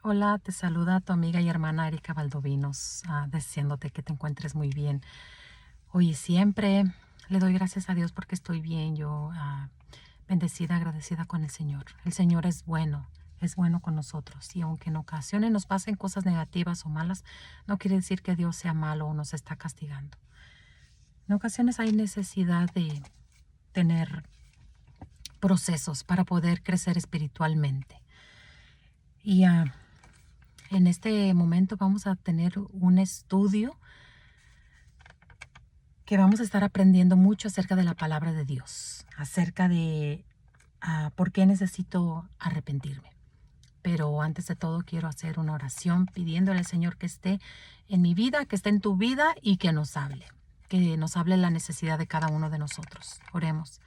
Hola, te saluda tu amiga y hermana Erika Valdovinos, deseándote que te encuentres muy bien. Oye, siempre le doy gracias a Dios porque estoy bien, yo bendecida, agradecida con el Señor. El Señor es bueno con nosotros y aunque en ocasiones nos pasen cosas negativas o malas, no quiere decir que Dios sea malo o nos está castigando. En ocasiones hay necesidad de tener procesos para poder crecer espiritualmente. Y en este momento vamos a tener un estudio que vamos a estar aprendiendo mucho acerca de la palabra de Dios, acerca de por qué necesito arrepentirme. Pero antes de todo quiero hacer una oración pidiéndole al Señor que esté en mi vida, que esté en tu vida y que nos hable la necesidad de cada uno de nosotros. Oremos.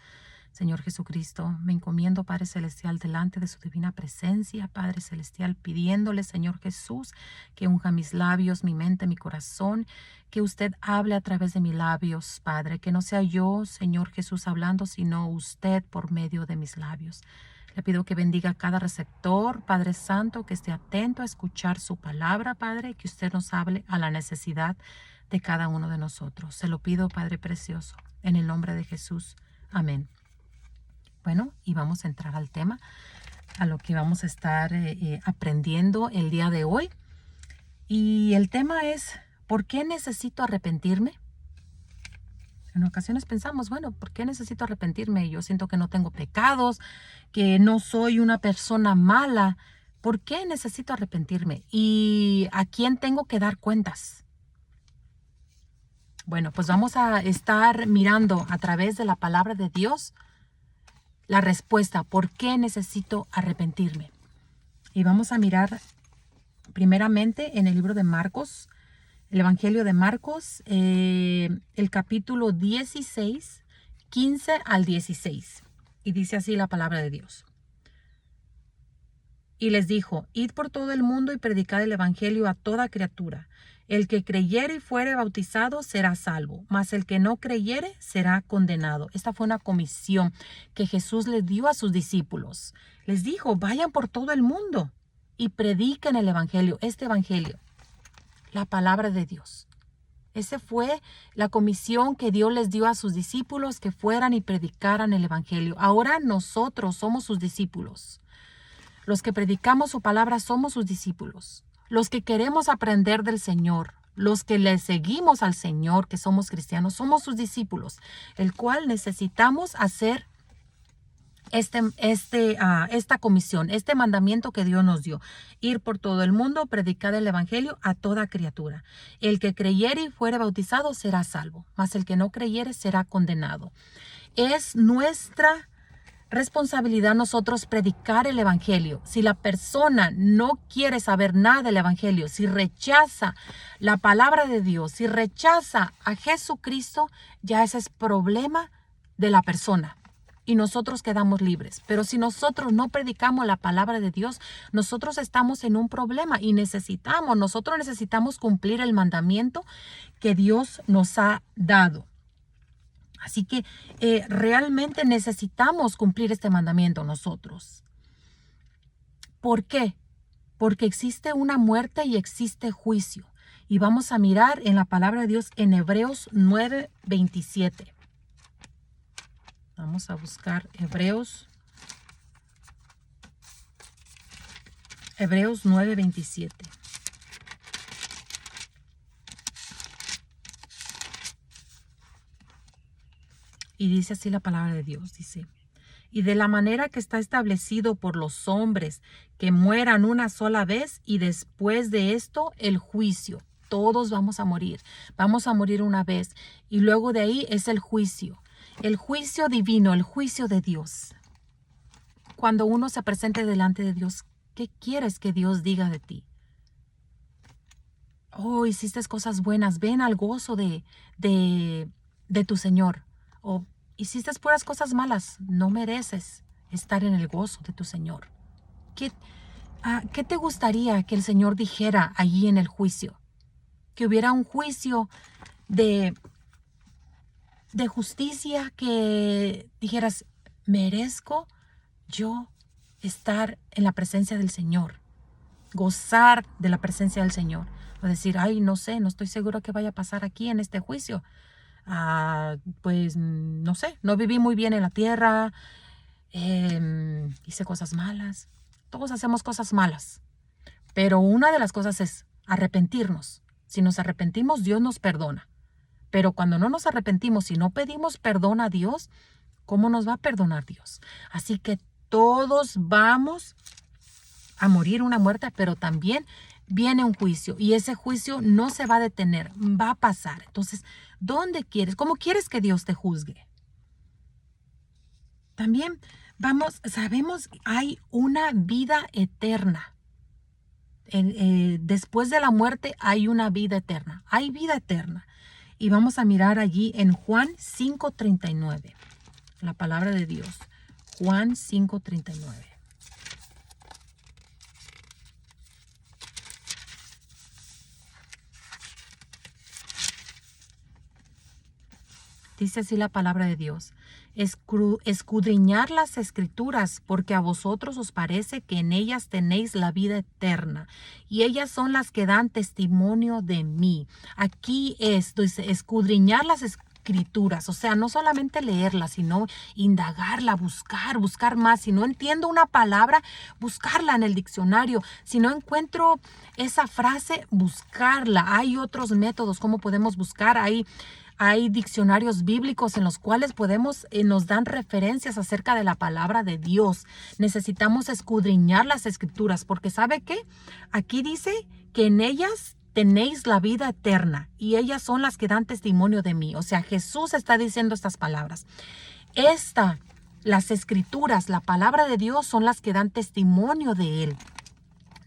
Señor Jesucristo, me encomiendo, Padre Celestial, delante de su divina presencia, Padre Celestial, pidiéndole, Señor Jesús, que unja mis labios, mi mente, mi corazón, que usted hable a través de mis labios, Padre, que no sea yo, Señor Jesús, hablando, sino usted por medio de mis labios. Le pido que bendiga a cada receptor, Padre Santo, que esté atento a escuchar su palabra, Padre, que usted nos hable a la necesidad de cada uno de nosotros. Se lo pido, Padre Precioso, en el nombre de Jesús. Amén. Bueno, y vamos a entrar al tema, a lo que vamos a estar aprendiendo el día de hoy. Y el tema es, ¿por qué necesito arrepentirme? En ocasiones pensamos, bueno, ¿por qué necesito arrepentirme? Yo siento que no tengo pecados, que no soy una persona mala. ¿Por qué necesito arrepentirme? ¿Y a quién tengo que dar cuentas? Bueno, pues vamos a estar mirando a través de la palabra de Dios la respuesta, ¿por qué necesito arrepentirme? Y vamos a mirar primeramente en el libro de Marcos, el Evangelio de Marcos, el capítulo 16, 15 al 16. Y dice así la palabra de Dios. Y les dijo, id por todo el mundo y predicad el Evangelio a toda criatura. El que creyere y fuere bautizado será salvo, mas el que no creyere será condenado. Esta fue una comisión que Jesús le dio a sus discípulos. Les dijo, vayan por todo el mundo y prediquen el Evangelio, este Evangelio, la palabra de Dios. Esa fue la comisión que Dios les dio a sus discípulos, que fueran y predicaran el Evangelio. Ahora nosotros somos sus discípulos. Los que predicamos su palabra somos sus discípulos. Los que queremos aprender del Señor, los que le seguimos al Señor, que somos cristianos, somos sus discípulos, el cual necesitamos hacer esta comisión, este mandamiento que Dios nos dio, ir por todo el mundo, predicar el evangelio a toda criatura. El que creyere y fuere bautizado será salvo, mas el que no creyere será condenado. Es nuestra responsabilidad nosotros predicar el evangelio. Si la persona no quiere saber nada del evangelio, si rechaza la palabra de Dios, si rechaza a Jesucristo, ya ese es problema de la persona y nosotros quedamos libres. Pero si nosotros no predicamos la palabra de Dios, nosotros estamos en un problema y nosotros necesitamos cumplir el mandamiento que Dios nos ha dado. Así que realmente necesitamos cumplir este mandamiento nosotros. ¿Por qué? Porque existe una muerte y existe juicio. Y vamos a mirar en la palabra de Dios en Hebreos 9:27. Vamos a buscar Hebreos 9:27. Y dice así la palabra de Dios, dice, y de la manera que está establecido por los hombres, que mueran una sola vez y después de esto el juicio. Todos vamos a morir una vez y luego de ahí es el juicio divino, el juicio de Dios. Cuando uno se presente delante de Dios, ¿qué quieres que Dios diga de ti? Oh, hiciste cosas buenas, ven al gozo de tu Señor. O hiciste puras cosas malas, no mereces estar en el gozo de tu Señor. ¿Qué te gustaría que el Señor dijera allí en el juicio? Que hubiera un juicio de justicia, que dijeras, merezco yo estar en la presencia del Señor. gozar de la presencia del Señor. O decir, ay, no sé, no estoy seguro qué vaya a pasar aquí en este juicio. Pues no sé, no viví muy bien en la tierra, hice cosas malas. Todos hacemos cosas malas. Pero una de las cosas es arrepentirnos. Si nos arrepentimos, Dios nos perdona. Pero cuando no nos arrepentimos y no pedimos perdón a Dios, ¿cómo nos va a perdonar Dios? Así que todos vamos a morir una muerte, pero también viene un juicio y ese juicio no se va a detener, va a pasar. Entonces, ¿dónde quieres? ¿Cómo quieres que Dios te juzgue? También sabemos, hay una vida eterna. Después de la muerte hay una vida eterna. Hay vida eterna. Y vamos a mirar allí en Juan 5:39. La palabra de Dios. Juan 5:39. Dice así la palabra de Dios. Escudriñar las escrituras, porque a vosotros os parece que en ellas tenéis la vida eterna, y ellas son las que dan testimonio de mí. Aquí dice, escudriñar las escrituras, o sea, no solamente leerla, sino indagarla, buscar más. Si no entiendo una palabra, buscarla en el diccionario. Si no encuentro esa frase, buscarla. Hay otros métodos, cómo podemos buscar. Hay diccionarios bíblicos en los cuales nos dan referencias acerca de la palabra de Dios. Necesitamos escudriñar las escrituras porque ¿sabe qué? Aquí dice que en ellas tenéis la vida eterna y ellas son las que dan testimonio de mí. O sea, Jesús está diciendo estas palabras. Las escrituras, la palabra de Dios son las que dan testimonio de Él,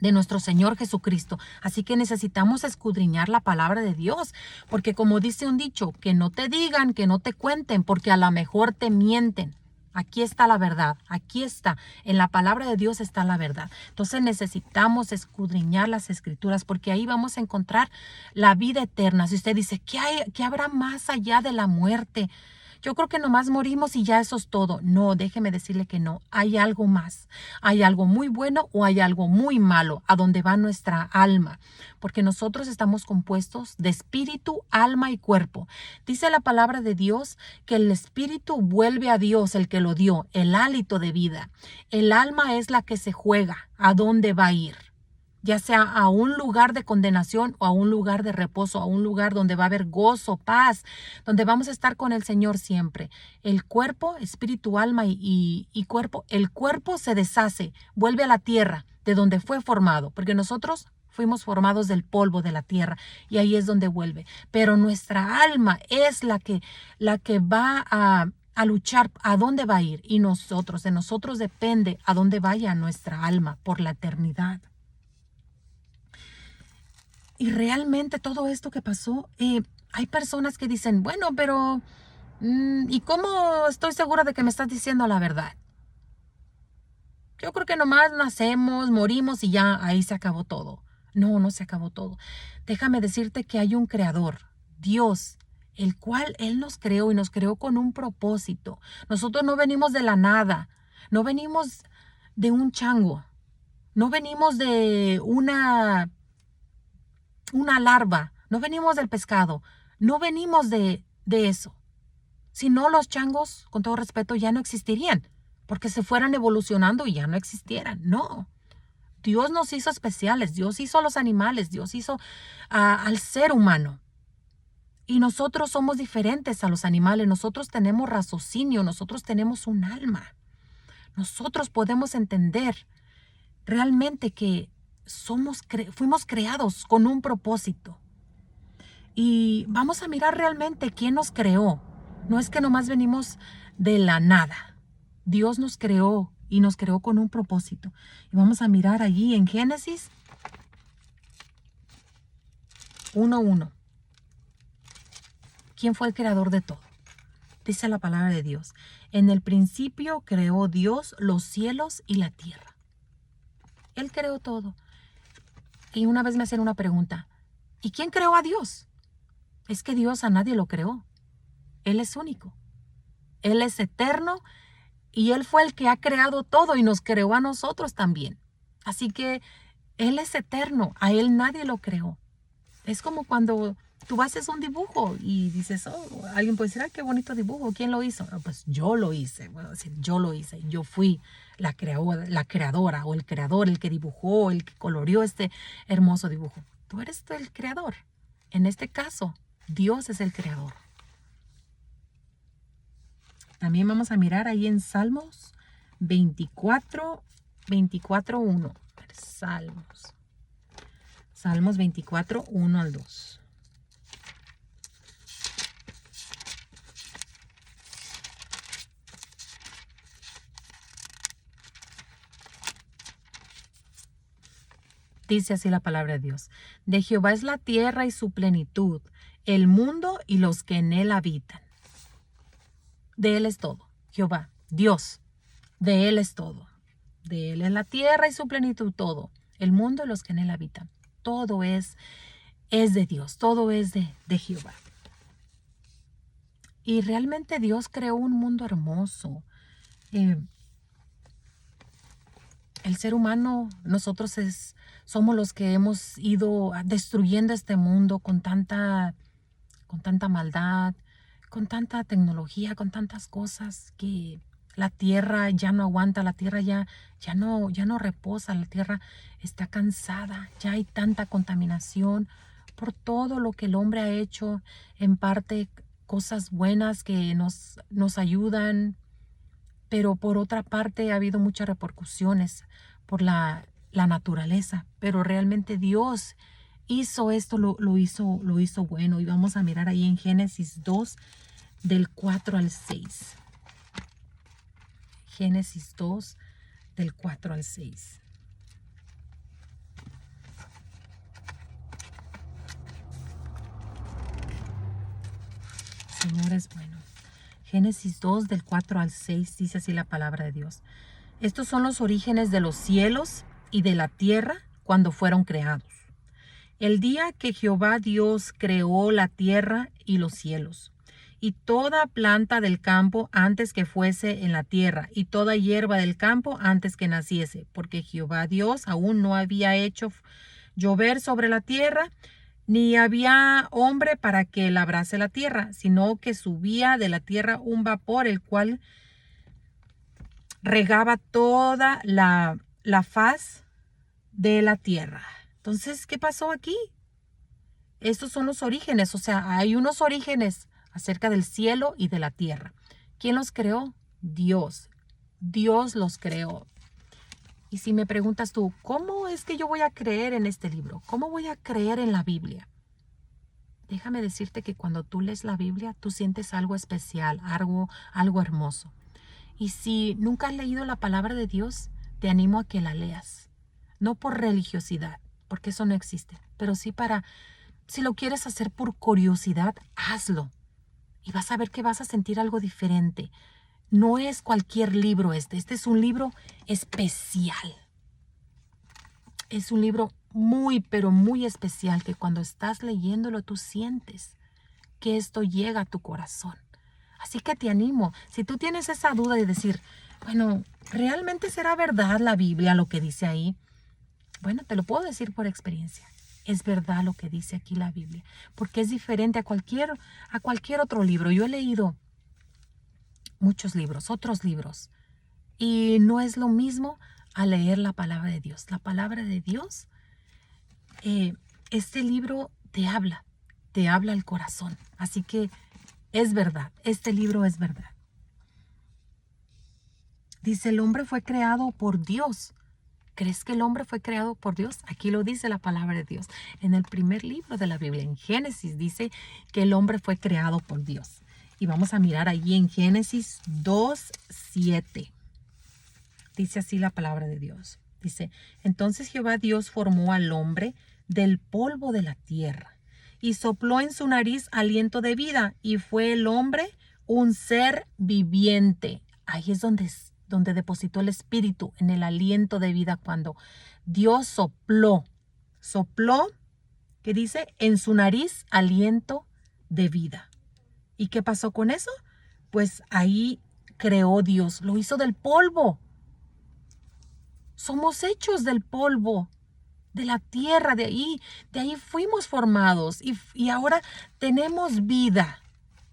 de nuestro Señor Jesucristo. Así que necesitamos escudriñar la palabra de Dios, porque como dice un dicho, que no te digan, que no te cuenten, porque a lo mejor te mienten. Aquí está la verdad, aquí está, en la palabra de Dios está la verdad. Entonces necesitamos escudriñar las escrituras, porque ahí vamos a encontrar la vida eterna. Si usted dice, ¿qué habrá más allá de la muerte? Yo creo que nomás morimos y ya eso es todo. No, déjeme decirle que no. Hay algo más. Hay algo muy bueno o hay algo muy malo a donde va nuestra alma. Porque nosotros estamos compuestos de espíritu, alma y cuerpo. Dice la palabra de Dios que el espíritu vuelve a Dios, el que lo dio, el hálito de vida. El alma es la que se juega a dónde va a ir, ya sea a un lugar de condenación o a un lugar de reposo, a un lugar donde va a haber gozo, paz, donde vamos a estar con el Señor siempre. El cuerpo, espíritu, alma y cuerpo, el cuerpo se deshace, vuelve a la tierra de donde fue formado, porque nosotros fuimos formados del polvo de la tierra y ahí es donde vuelve. Pero nuestra alma es la que va a luchar a dónde va a ir y de nosotros depende a dónde vaya nuestra alma por la eternidad. Y realmente todo esto que pasó, hay personas que dicen, bueno, pero ¿y cómo estoy segura de que me estás diciendo la verdad? Yo creo que nomás nacemos, morimos y ya ahí se acabó todo. No, no se acabó todo. Déjame decirte que hay un creador, Dios, el cual Él nos creó y nos creó con un propósito. Nosotros no venimos de la nada, no venimos de un chango, no venimos de una larva, no venimos del pescado, no venimos de eso. Si no, los changos, con todo respeto, ya no existirían, porque se fueran evolucionando y ya no existieran. No, Dios nos hizo especiales, Dios hizo a los animales, Dios hizo al ser humano. Y nosotros somos diferentes a los animales, nosotros tenemos raciocinio, nosotros tenemos un alma. Nosotros podemos entender realmente que fuimos creados con un propósito. Y vamos a mirar realmente quién nos creó. No es que nomás venimos de la nada. Dios nos creó y nos creó con un propósito. Y vamos a mirar allí en Génesis 1:1. ¿Quién fue el creador de todo? Dice la palabra de Dios. En el principio creó Dios los cielos y la tierra. Él creó todo. Y una vez me hacían una pregunta. ¿Y quién creó a Dios? Es que Dios a nadie lo creó. Él es único. Él es eterno y Él fue el que ha creado todo y nos creó a nosotros también. Así que Él es eterno, a Él nadie lo creó. Es como cuando tú haces un dibujo y dices, oh, alguien puede decir, ah, qué bonito dibujo, ¿quién lo hizo? No, pues yo lo hice, bueno, decir, yo lo hice, yo fui la creadora o el creador, el que dibujó, el que coloreó este hermoso dibujo. Tú eres el creador. En este caso, Dios es el creador. También vamos a mirar ahí en Salmos 24:1. Salmos 24:1 al 2. Dice así la palabra de Dios. De Jehová es la tierra y su plenitud, el mundo y los que en él habitan. De él es todo. Jehová, Dios, de él es todo. De él es la tierra y su plenitud, todo. El mundo y los que en él habitan. Todo es de Dios, todo es de Jehová. Y realmente Dios creó un mundo hermoso. El ser humano, nosotros somos los que hemos ido destruyendo este mundo con tanta maldad, con tanta tecnología, con tantas cosas que la tierra ya no aguanta, la tierra ya no reposa, la tierra está cansada, ya hay tanta contaminación por todo lo que el hombre ha hecho, en parte cosas buenas que nos ayudan, pero por otra parte ha habido muchas repercusiones por la naturaleza, pero realmente Dios hizo esto, lo hizo bueno. Y vamos a mirar ahí en Génesis 2, del 4 al 6. Génesis 2, del 4 al 6. Señor es bueno. Génesis 2, del 4 al 6, dice así la palabra de Dios. Estos son los orígenes de los cielos y de la tierra cuando fueron creados. El día que Jehová Dios creó la tierra y los cielos, y toda planta del campo antes que fuese en la tierra, y toda hierba del campo antes que naciese, porque Jehová Dios aún no había hecho llover sobre la tierra, ni había hombre para que labrase la tierra, sino que subía de la tierra un vapor, el cual regaba toda la faz de la tierra. Entonces, ¿qué pasó aquí? Estos son los orígenes, o sea, hay unos orígenes acerca del cielo y de la tierra. ¿Quién los creó? Dios. Dios los creó. Y si me preguntas tú, ¿cómo es que yo voy a creer en este libro? ¿Cómo voy a creer en la Biblia? Déjame decirte que cuando tú lees la Biblia, tú sientes algo especial, algo hermoso. Y si nunca has leído la palabra de Dios, te animo a que la leas. No por religiosidad, porque eso no existe, pero sí si lo quieres hacer por curiosidad, hazlo. Y vas a ver que vas a sentir algo diferente. No es cualquier libro este es un libro especial. Es un libro muy, pero muy especial que cuando estás leyéndolo tú sientes que esto llega a tu corazón. Así que te animo, si tú tienes esa duda de decir, bueno, ¿realmente será verdad la Biblia lo que dice ahí? Bueno, te lo puedo decir por experiencia. Es verdad lo que dice aquí la Biblia, porque es diferente a cualquier otro libro. Yo he leído muchos libros, otros libros, y no es lo mismo a leer la palabra de Dios. La palabra de Dios, este libro te habla al corazón. Así que es verdad, este libro es verdad. Dice, el hombre fue creado por Dios. ¿Crees que el hombre fue creado por Dios? Aquí lo dice la palabra de Dios. En el primer libro de la Biblia, en Génesis, dice que el hombre fue creado por Dios. Y vamos a mirar allí en Génesis 2:7. Dice así la palabra de Dios. Dice, entonces Jehová Dios formó al hombre del polvo de la tierra y sopló en su nariz aliento de vida, y fue el hombre un ser viviente. Ahí es donde depositó el espíritu, en el aliento de vida, cuando Dios sopló, ¿qué dice? En su nariz aliento de vida. ¿Y qué pasó con eso? Pues ahí creó Dios, lo hizo del polvo. Somos hechos del polvo de la tierra, de ahí fuimos formados y ahora tenemos vida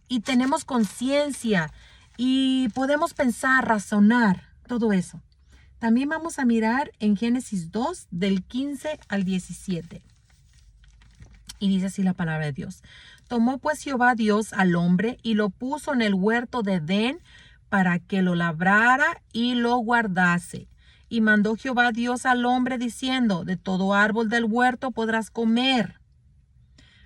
y tenemos conciencia y podemos pensar, razonar, todo eso. También vamos a mirar en Génesis 2, del 15 al 17. Y dice así la palabra de Dios. Tomó pues Jehová Dios al hombre y lo puso en el huerto de Edén para que lo labrara y lo guardase. Y mandó Jehová Dios al hombre diciendo, de todo árbol del huerto podrás comer,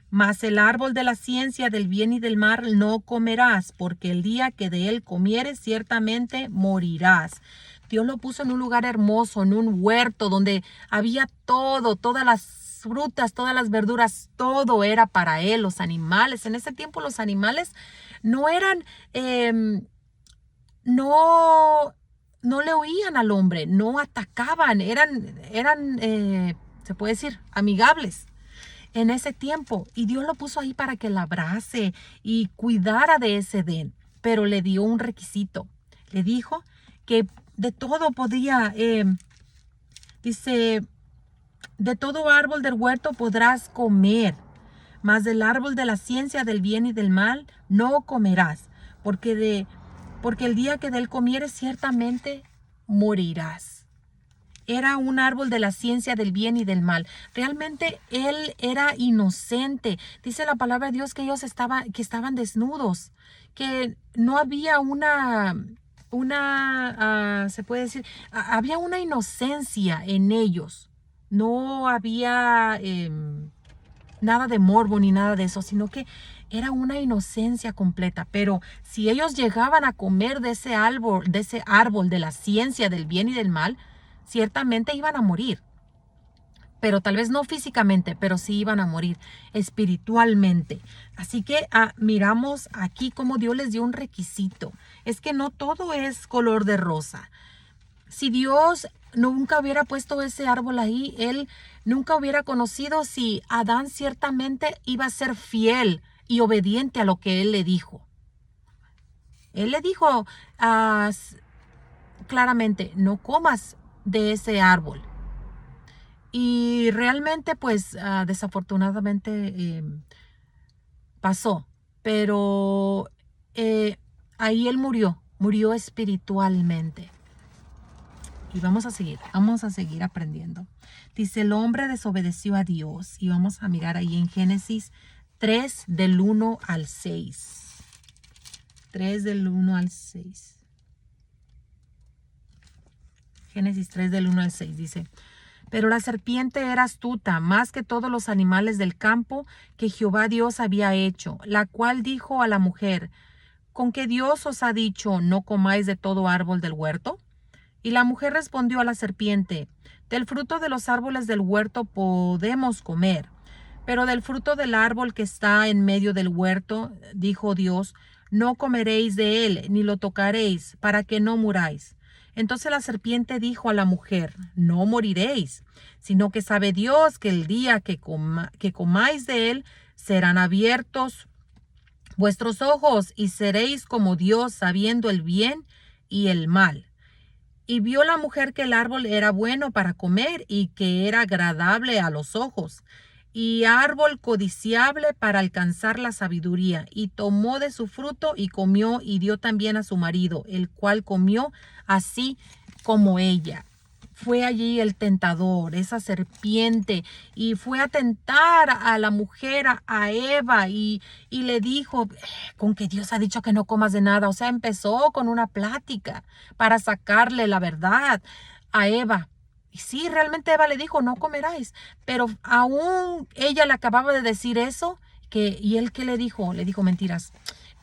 mas el árbol de la ciencia del bien y del mal no comerás, porque el día que de él comieres ciertamente morirás. Dios lo puso en un lugar hermoso, en un huerto donde había todo, todas las frutas, todas las verduras, todo era para él, los animales. En ese tiempo los animales no eran, no le oían al hombre, no atacaban, eran se puede decir, amigables en ese tiempo. Y Dios lo puso ahí para que labrase y cuidara de ese Edén. Pero le dio un requisito. Le dijo que de todo podía, dice, de todo árbol del huerto podrás comer, mas del árbol de la ciencia del bien y del mal no comerás, porque el día que de él comieres ciertamente morirás. Era un árbol de la ciencia del bien y del mal. Realmente él era inocente. Dice la palabra de Dios que ellos estaban desnudos, que no había se puede decir, había una inocencia en ellos. No había nada de morbo ni nada de eso, sino que era una inocencia completa. Pero si ellos llegaban a comer de ese árbol de la ciencia del bien y del mal, ciertamente iban a morir. Pero tal vez no físicamente, pero sí iban a morir espiritualmente. Así que miramos aquí cómo Dios les dio un requisito. Es que no todo es color de rosa. Si Dios nunca hubiera puesto ese árbol ahí, Él nunca hubiera conocido si Adán ciertamente iba a ser fiel y obediente a lo que Él le dijo. Él le dijo claramente, no comas de ese árbol. Y realmente, pues, desafortunadamente pasó. Pero ahí él murió espiritualmente. Y vamos a seguir aprendiendo. Dice, el hombre desobedeció a Dios. Y vamos a mirar ahí en Génesis 3, del 1 al 6. 3 del 1 al 6. Génesis 3 del 1 al 6 dice, pero la serpiente era astuta más que todos los animales del campo que Jehová Dios había hecho, la cual dijo a la mujer, ¿con qué Dios os ha dicho, no comáis de todo árbol del huerto? Y la mujer respondió a la serpiente, del fruto de los árboles del huerto podemos comer, pero del fruto del árbol que está en medio del huerto, dijo Dios, no comeréis de él, ni lo tocaréis, para que no muráis. Entonces la serpiente dijo a la mujer, no moriréis, sino que sabe Dios que el día que comáis de él, serán abiertos vuestros ojos y seréis como Dios, sabiendo el bien y el mal. Y vio la mujer que el árbol era bueno para comer y que era agradable a los ojos, y árbol codiciable para alcanzar la sabiduría, y tomó de su fruto y comió y dio también a su marido, el cual comió así como ella. Fue allí el tentador, esa serpiente, y fue a tentar a la mujer, a Eva, y le dijo, con que Dios ha dicho que no comas de nada. O sea, empezó con una plática para sacarle la verdad a Eva. Y sí, realmente Eva le dijo, no comeráis. Pero aún ella le acababa de decir eso, y él, ¿qué le dijo? Le dijo mentiras.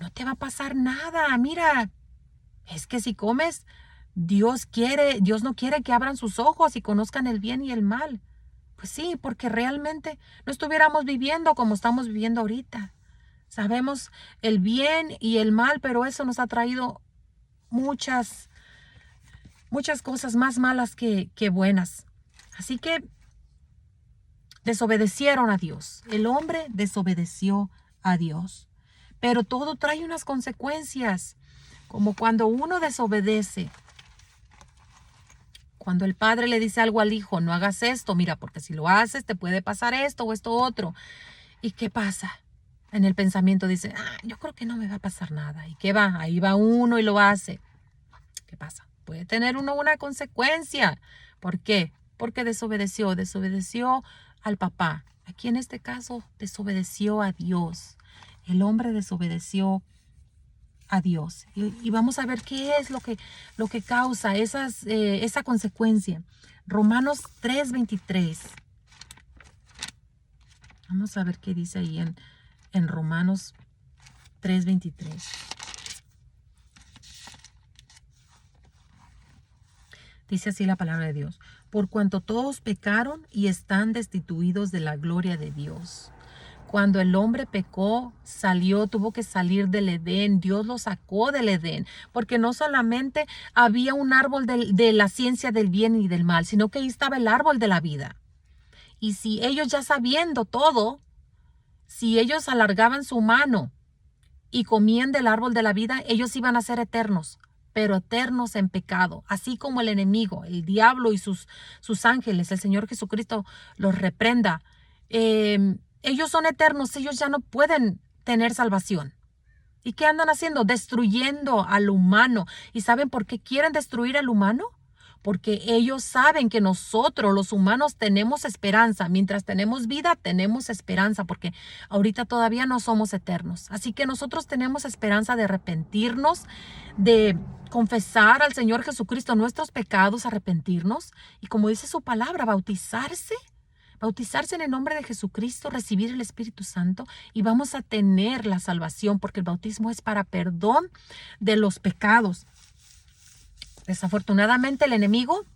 No te va a pasar nada, mira, es que si comes, Dios no quiere que abran sus ojos y conozcan el bien y el mal. Pues sí, porque realmente no estuviéramos viviendo como estamos viviendo ahorita. Sabemos el bien y el mal, pero eso nos ha traído muchas cosas más malas que buenas. Así que desobedecieron a Dios. El hombre desobedeció a Dios. Pero todo trae unas consecuencias. Como cuando uno desobedece. Cuando el padre le dice algo al hijo, no hagas esto, mira, porque si lo haces te puede pasar esto o esto otro. ¿Y qué pasa? En el pensamiento dice, yo creo que no me va a pasar nada. ¿Y qué va? Ahí va uno y lo hace. ¿Qué pasa? Puede tener uno una consecuencia. ¿Por qué? Porque desobedeció al papá. Aquí en este caso desobedeció a Dios. El hombre desobedeció a Dios. Y vamos a ver qué es lo que causa esa consecuencia. Romanos 3:23. Vamos a ver qué dice ahí en Romanos 3:23. Dice así la palabra de Dios. Por cuanto todos pecaron y están destituidos de la gloria de Dios. Cuando el hombre pecó, tuvo que salir del Edén. Dios lo sacó del Edén. Porque no solamente había un árbol de la ciencia del bien y del mal, sino que ahí estaba el árbol de la vida. Y si ellos ya sabiendo todo, si ellos alargaban su mano y comían del árbol de la vida, ellos iban a ser eternos, pero eternos en pecado, así como el enemigo, el diablo y sus ángeles, el Señor Jesucristo los reprenda. Ellos son eternos, ellos ya no pueden tener salvación. ¿Y qué andan haciendo? Destruyendo al humano. ¿Y saben por qué quieren destruir al humano? Porque ellos saben que nosotros, los humanos, tenemos esperanza. Mientras tenemos vida, tenemos esperanza, porque ahorita todavía no somos eternos. Así que nosotros tenemos esperanza de arrepentirnos, de confesar al Señor Jesucristo nuestros pecados, arrepentirnos. Y como dice su palabra, bautizarse en el nombre de Jesucristo, recibir el Espíritu Santo y vamos a tener la salvación, porque el bautismo es para perdón de los pecados. Desafortunadamente el enemigo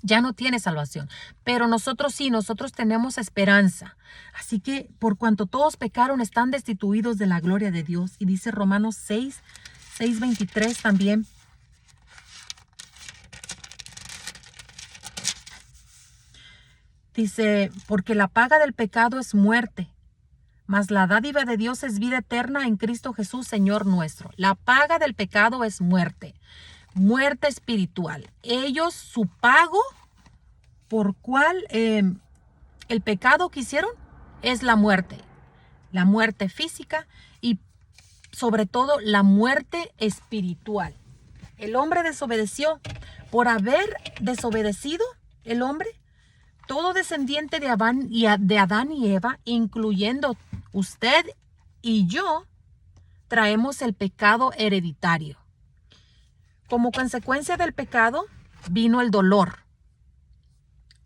ya no tiene salvación, pero nosotros sí, nosotros tenemos esperanza. Así que por cuanto todos pecaron, están destituidos de la gloria de Dios. Y dice Romanos 6:23 también. Dice, porque la paga del pecado es muerte, mas la dádiva de Dios es vida eterna en Cristo Jesús, Señor nuestro. La paga del pecado es muerte espiritual. Ellos, su pago por cual el pecado que hicieron es la muerte física y sobre todo la muerte espiritual. El hombre desobedeció. Por haber desobedecido el hombre, todo descendiente de Adán y Eva, incluyendo usted y yo, traemos el pecado hereditario. Como consecuencia del pecado vino el dolor.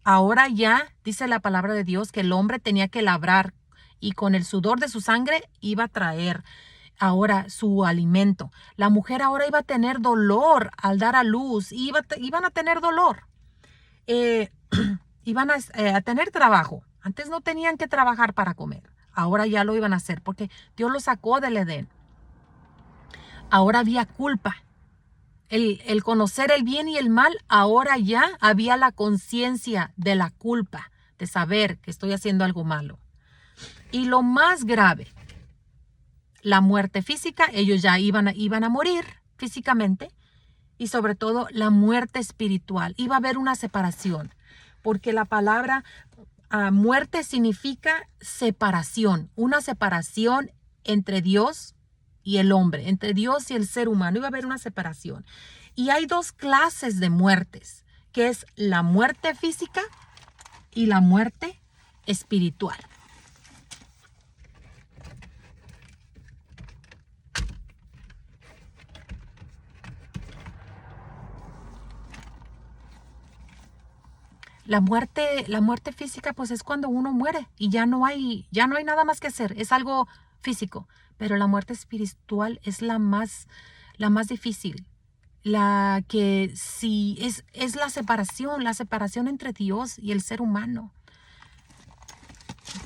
Ahora ya dice la palabra de Dios que el hombre tenía que labrar y con el sudor de su sangre iba a traer ahora su alimento. La mujer ahora iba a tener dolor al dar a luz, iban a tener dolor. Iban a tener trabajo. Antes no tenían que trabajar para comer. Ahora ya lo iban a hacer porque Dios lo sacó del Edén. Ahora había culpa. El conocer el bien y el mal, ahora ya había la conciencia de la culpa, de saber que estoy haciendo algo malo. Y lo más grave, la muerte física, ellos ya iban a morir físicamente, y sobre todo la muerte espiritual. Iba a haber una separación, porque la palabra muerte significa separación, una separación entre Dios y el hombre, entre Dios y el ser humano. Iba a haber una separación. Y hay dos clases de muertes, que es la muerte física y la muerte espiritual. La muerte física, pues es cuando uno muere y ya no hay nada más que hacer. Es algo físico. Pero la muerte espiritual es la más difícil. La que sí es la separación entre Dios y el ser humano.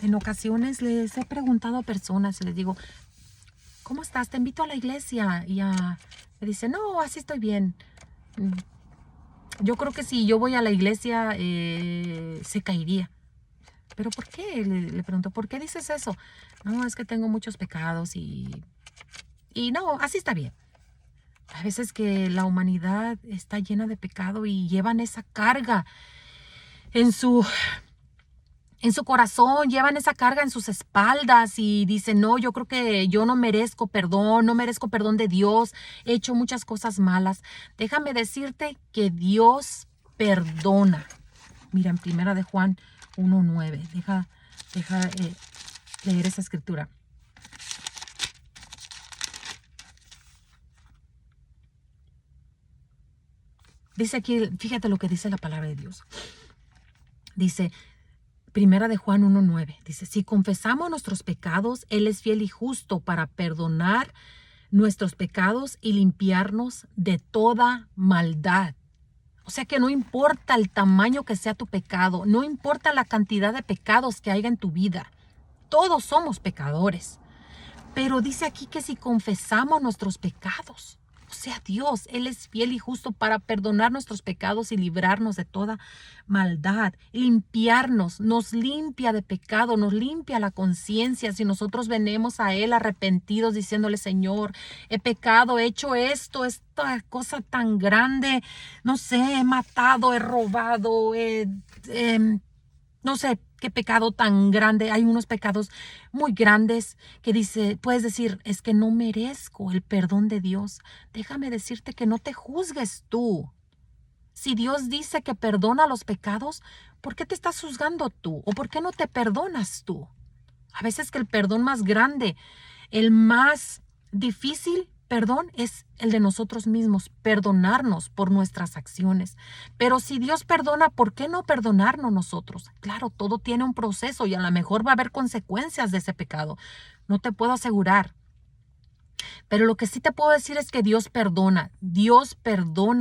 En ocasiones les he preguntado a personas y les digo, ¿cómo estás? Te invito a la iglesia. Y me dicen, no, así estoy bien. Yo creo que si yo voy a la iglesia se caería. ¿Pero por qué? Le pregunto, ¿por qué dices eso? No, es que tengo muchos pecados y no, así está bien. A veces que la humanidad está llena de pecado y llevan esa carga en su corazón, llevan esa carga en sus espaldas y dicen, no, yo creo que yo no merezco perdón, no merezco perdón de Dios, he hecho muchas cosas malas. Déjame decirte que Dios perdona. Mira, en Primera de Juan 1:9, deja leer esa escritura. Dice aquí, fíjate lo que dice la palabra de Dios. Dice, Primera de Juan 1:9, dice, si confesamos nuestros pecados, Él es fiel y justo para perdonar nuestros pecados y limpiarnos de toda maldad. O sea que no importa el tamaño que sea tu pecado, no importa la cantidad de pecados que haya en tu vida, todos somos pecadores. Pero dice aquí que si confesamos nuestros pecados, o sea, Dios, Él es fiel y justo para perdonar nuestros pecados y librarnos de toda maldad, limpiarnos, nos limpia de pecado, nos limpia la conciencia. Si nosotros venimos a Él arrepentidos diciéndole, Señor, he pecado, he hecho esto, esta cosa tan grande, no sé, he matado, he robado, no sé qué pecado tan grande. Hay unos pecados muy grandes que puedes decir, es que no merezco el perdón de Dios. Déjame decirte que no te juzgues tú. Si Dios dice que perdona los pecados, ¿por qué te estás juzgando tú? ¿O por qué no te perdonas tú? A veces que el perdón más grande, el más difícil perdón es el de nosotros mismos, perdonarnos por nuestras acciones. Pero si Dios perdona, ¿por qué no perdonarnos nosotros? Claro, todo tiene un proceso y a lo mejor va a haber consecuencias de ese pecado. No te puedo asegurar. Pero lo que sí te puedo decir es que Dios perdona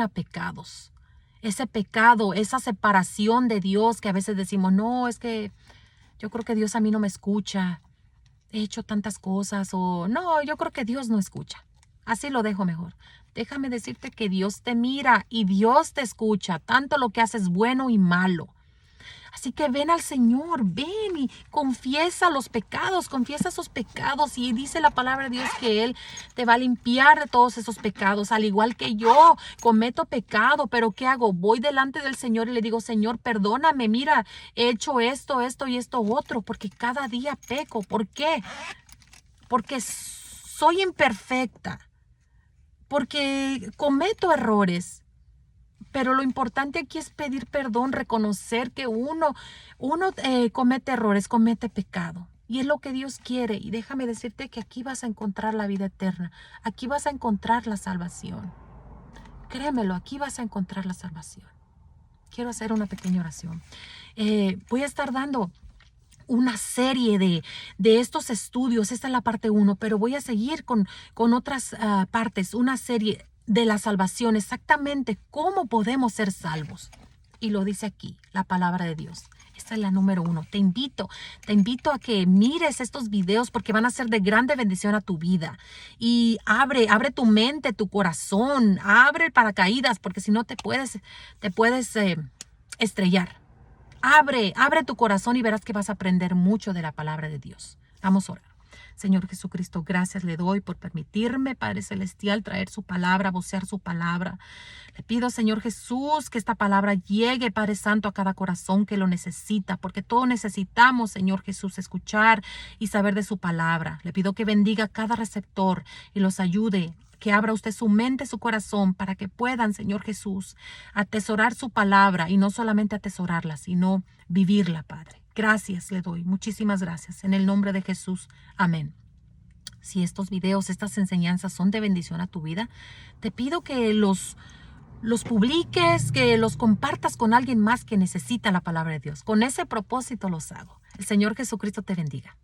pecados. Ese pecado, esa separación de Dios que a veces decimos, no, es que yo creo que Dios a mí no me escucha. He hecho tantas cosas o no, yo creo que Dios no escucha. Así lo dejo mejor. Déjame decirte que Dios te mira y Dios te escucha, tanto lo que haces bueno y malo. Así que ven al Señor, ven y confiesa los pecados, confiesa esos pecados. Y dice la palabra de Dios que Él te va a limpiar de todos esos pecados. Al igual que yo cometo pecado, pero ¿qué hago? Voy delante del Señor y le digo, Señor, perdóname, mira, he hecho esto y esto otro, porque cada día peco. ¿Por qué? Porque soy imperfecta, porque cometo errores. Pero lo importante aquí es pedir perdón, reconocer que uno comete errores, comete pecado. Y es lo que Dios quiere. Y déjame decirte que aquí vas a encontrar la vida eterna. Aquí vas a encontrar la salvación. Créemelo, aquí vas a encontrar la salvación. Quiero hacer una pequeña oración. Voy a estar dando una serie de estos estudios. Esta es la parte 1, pero voy a seguir con otras partes. Una serie de la salvación, exactamente cómo podemos ser salvos. Y lo dice aquí, la palabra de Dios. Esta es la número 1. Te invito a que mires estos videos porque van a ser de grande bendición a tu vida. Y abre tu mente, tu corazón, abre el paracaídas porque si no te puedes estrellar. Abre tu corazón y verás que vas a aprender mucho de la palabra de Dios. Vamos a orar. Señor Jesucristo, gracias le doy por permitirme, Padre Celestial, traer su palabra, vocear su palabra. Le pido, Señor Jesús, que esta palabra llegue, Padre Santo, a cada corazón que lo necesita, porque todos necesitamos, Señor Jesús, escuchar y saber de su palabra. Le pido que bendiga a cada receptor y los ayude, que abra usted su mente, su corazón, para que puedan, Señor Jesús, atesorar su palabra y no solamente atesorarla, sino vivirla, Padre. Gracias le doy, muchísimas gracias. En el nombre de Jesús, amén. Si estos videos, estas enseñanzas son de bendición a tu vida, te pido que los publiques, que los compartas con alguien más que necesita la palabra de Dios. Con ese propósito los hago. El Señor Jesucristo te bendiga.